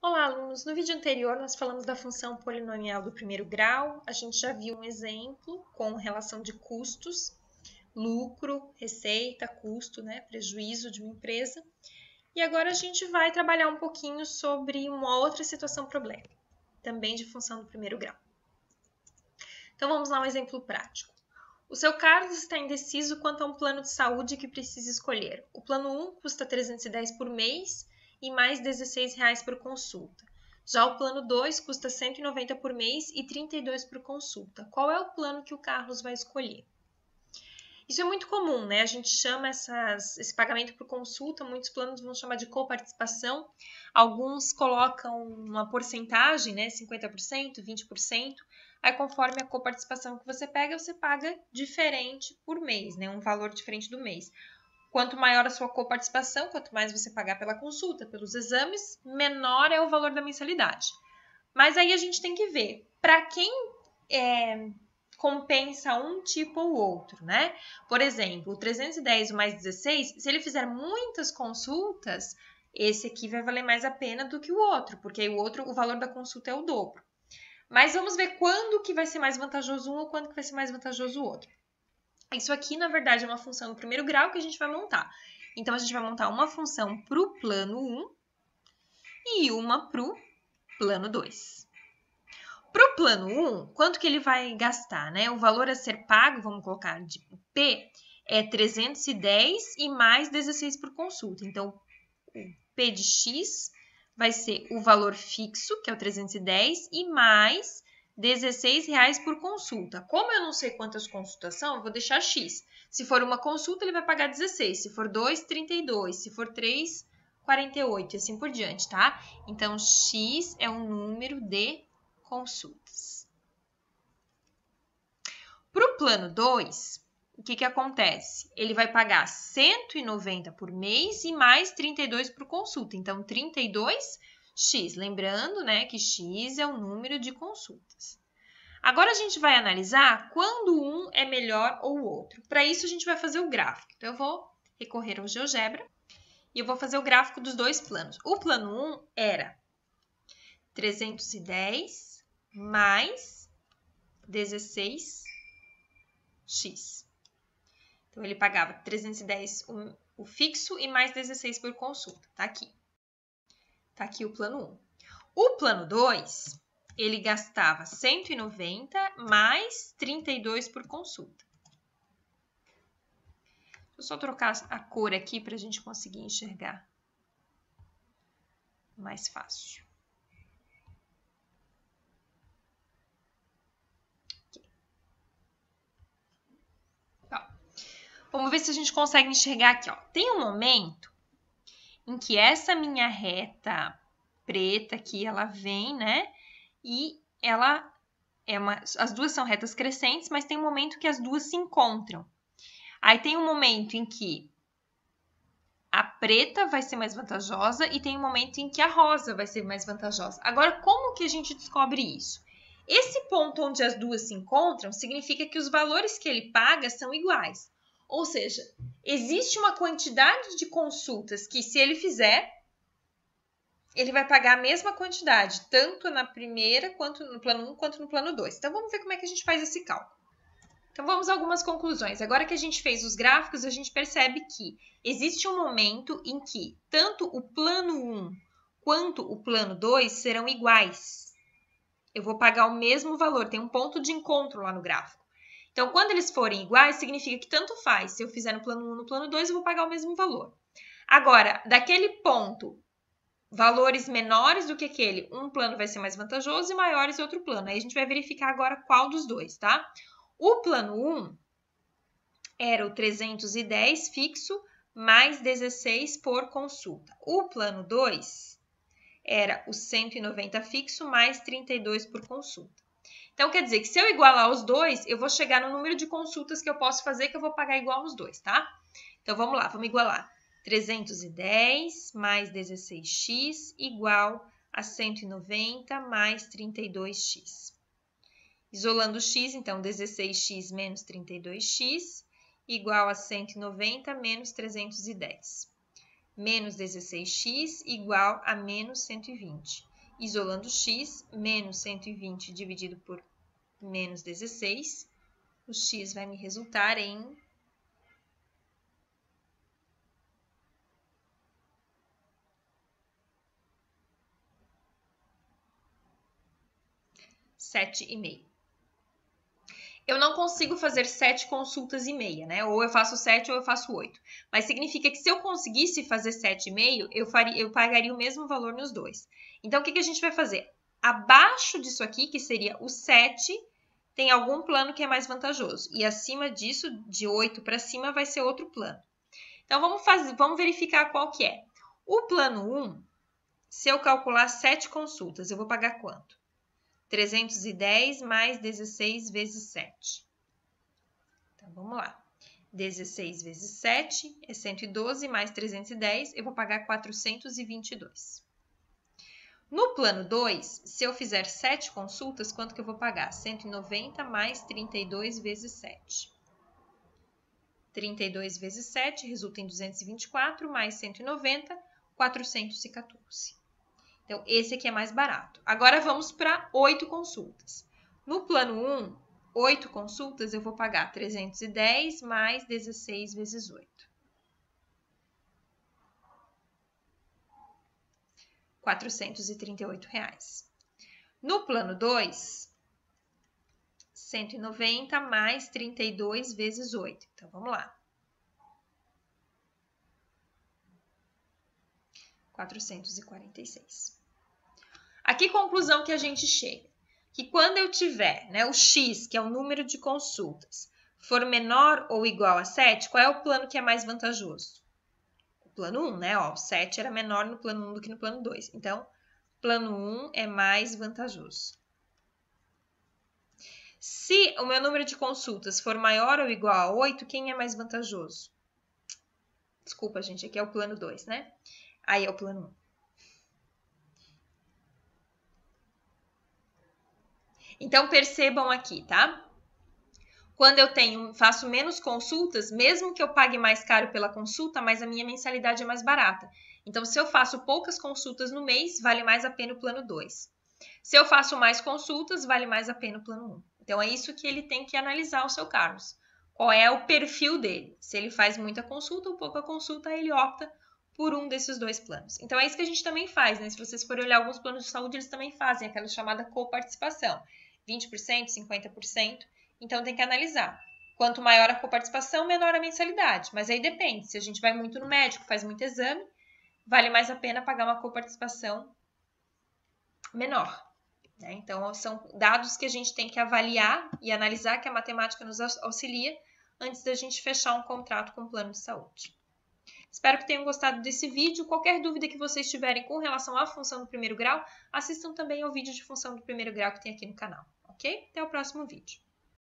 Olá, alunos! No vídeo anterior, nós falamos da função polinomial do primeiro grau. A gente já viu um exemplo com relação de custos, lucro, receita, custo, prejuízo de uma empresa. E agora a gente vai trabalhar um pouquinho sobre uma outra situação problema, também de função do primeiro grau. Então, vamos lá um exemplo prático. O seu Carlos está indeciso quanto a um plano de saúde que precisa escolher. O plano 1 custa R$ 310 por mês e mais R$ 16 por consulta. Já o plano 2 custa R$ 190 por mês e R$ 32 por consulta. Qual é o plano que o Carlos vai escolher? Isso é muito comum, né? A gente chama esse pagamento por consulta, muitos planos vão chamar de coparticipação. Alguns colocam uma porcentagem, né? 50%, 20%. Aí, conforme a coparticipação que você paga diferente por mês, né? Um valor diferente do mês. Quanto maior a sua coparticipação, quanto mais você pagar pela consulta, pelos exames, menor é o valor da mensalidade. Mas aí a gente tem que ver para quem compensa um tipo ou outro, né? Por exemplo, o 310 mais 16, se ele fizer muitas consultas, esse aqui vai valer mais a pena do que o outro, porque o valor da consulta é o dobro. Mas vamos ver quando que vai ser mais vantajoso um ou quando que vai ser mais vantajoso o outro. Isso aqui, na verdade, é uma função do primeiro grau que a gente vai montar. Então, a gente vai montar uma função para o plano 1 e uma para o plano 2. Para o plano 1, quanto que ele vai gastar, né? O valor a ser pago, vamos colocar de P, é 310 e mais 16 por consulta. Então, o P de X vai ser o valor fixo, que é o 310, e mais R$16 por consulta. Como eu não sei quantas consultas são, eu vou deixar X. Se for uma consulta, ele vai pagar 16. Se for 2, 32. Se for 3, 48. E assim por diante, tá? Então, X é o número de consultas. Para o plano 2, o que acontece? Ele vai pagar 190 por mês e mais 32 por consulta. Então, 32x. Lembrando, né, que x é o número de consultas. Agora, a gente vai analisar quando um é melhor ou o outro. Para isso, a gente vai fazer o gráfico. Então, eu vou recorrer ao GeoGebra e eu vou fazer o gráfico dos dois planos. O plano 1 era 310 mais 16x. Então, ele pagava 310 o fixo e mais 16 por consulta. Tá aqui. Tá aqui o plano 1. O plano 2, ele gastava 190 mais 32 por consulta. Deixa eu só trocar a cor aqui para a gente conseguir enxergar mais fácil. Vamos ver se a gente consegue enxergar aqui, ó. Tem um momento em que essa minha reta preta aqui, ela vem, né? E ela as duas são retas crescentes, mas tem um momento que as duas se encontram. Aí tem um momento em que a preta vai ser mais vantajosa e tem um momento em que a rosa vai ser mais vantajosa. Agora, como que a gente descobre isso? Esse ponto onde as duas se encontram significa que os valores que ele paga são iguais. Ou seja, existe uma quantidade de consultas que, se ele fizer, ele vai pagar a mesma quantidade, tanto na primeira, quanto no plano 1, quanto no plano 2. Então, vamos ver como é que a gente faz esse cálculo. Então, vamos a algumas conclusões. Agora que a gente fez os gráficos, a gente percebe que existe um momento em que tanto o plano 1 quanto o plano 2 serão iguais. Eu vou pagar o mesmo valor, tem um ponto de encontro lá no gráfico. Então, quando eles forem iguais, significa que tanto faz. Se eu fizer no plano 1 ou no plano 2, eu vou pagar o mesmo valor. Agora, daquele ponto, valores menores do que aquele, um plano vai ser mais vantajoso e maiores outro plano. Aí a gente vai verificar agora qual dos dois, tá? O plano 1 era o 310 fixo mais 16 por consulta. O plano 2 era o 190 fixo mais 32 por consulta. Então, quer dizer que se eu igualar os dois, eu vou chegar no número de consultas que eu posso fazer que eu vou pagar igual aos dois, tá? Então, vamos lá, vamos igualar. 310 mais 16x igual a 190 mais 32x. Isolando x, então, 16x menos 32x igual a 190 menos 310. Menos 16x igual a menos 120. Isolando x, menos 120 dividido por menos 16, o x vai me resultar em 7,5. Eu não consigo fazer 7 consultas e meia, né? Ou eu faço 7 ou eu faço 8. Mas significa que se eu conseguisse fazer 7,5, eu pagaria o mesmo valor nos dois. Então, o que a gente vai fazer? Abaixo disso aqui, que seria o 7, tem algum plano que é mais vantajoso. E acima disso, de 8 para cima, vai ser outro plano. Então, vamos verificar qual que é. O plano 1, se eu calcular 7 consultas, eu vou pagar quanto? 310 mais 16 vezes 7. Então, vamos lá. 16 vezes 7 é 112, mais 310, eu vou pagar 422. No plano 2, se eu fizer 7 consultas, quanto que eu vou pagar? 190 mais 32 vezes 7. 32 vezes 7 resulta em 224, mais 190, 414. Então, esse aqui é mais barato. Agora, vamos para 8 consultas. No plano 1, 8 consultas, eu vou pagar 310 mais 16 vezes 8. 438 reais. No plano 2, 190 mais 32 vezes 8. Então, vamos lá. 446. A que conclusão que a gente chega? Que quando eu tiver, né, o x, que é o número de consultas, for menor ou igual a 7, qual é o plano que é mais vantajoso? O plano 1, né? Ó, o 7 era menor no plano 1 do que no plano 2. Então, plano 1 é mais vantajoso. Se o meu número de consultas for maior ou igual a 8, quem é mais vantajoso? Desculpa, gente, aqui é o plano 2, né? Aí é o plano 1. Então, percebam aqui, tá? Quando eu faço menos consultas, mesmo que eu pague mais caro pela consulta, mas a minha mensalidade é mais barata. Então, se eu faço poucas consultas no mês, vale mais a pena o plano 2. Se eu faço mais consultas, vale mais a pena o plano 1. Então, é isso que ele tem que analisar, o seu Carlos. Qual é o perfil dele? Se ele faz muita consulta ou pouca consulta, ele opta por um desses dois planos. Então, é isso que a gente também faz, né? Se vocês forem olhar alguns planos de saúde, eles também fazem aquela chamada coparticipação. 20%, 50%. Então, tem que analisar. Quanto maior a coparticipação, menor a mensalidade. Mas aí depende. Se a gente vai muito no médico, faz muito exame, vale mais a pena pagar uma coparticipação menor. Né? Então, são dados que a gente tem que avaliar e analisar, que a matemática nos auxilia, antes da gente fechar um contrato com o plano de saúde. Espero que tenham gostado desse vídeo. Qualquer dúvida que vocês tiverem com relação à função do primeiro grau, assistam também ao vídeo de função do primeiro grau que tem aqui no canal, ok? Até o próximo vídeo.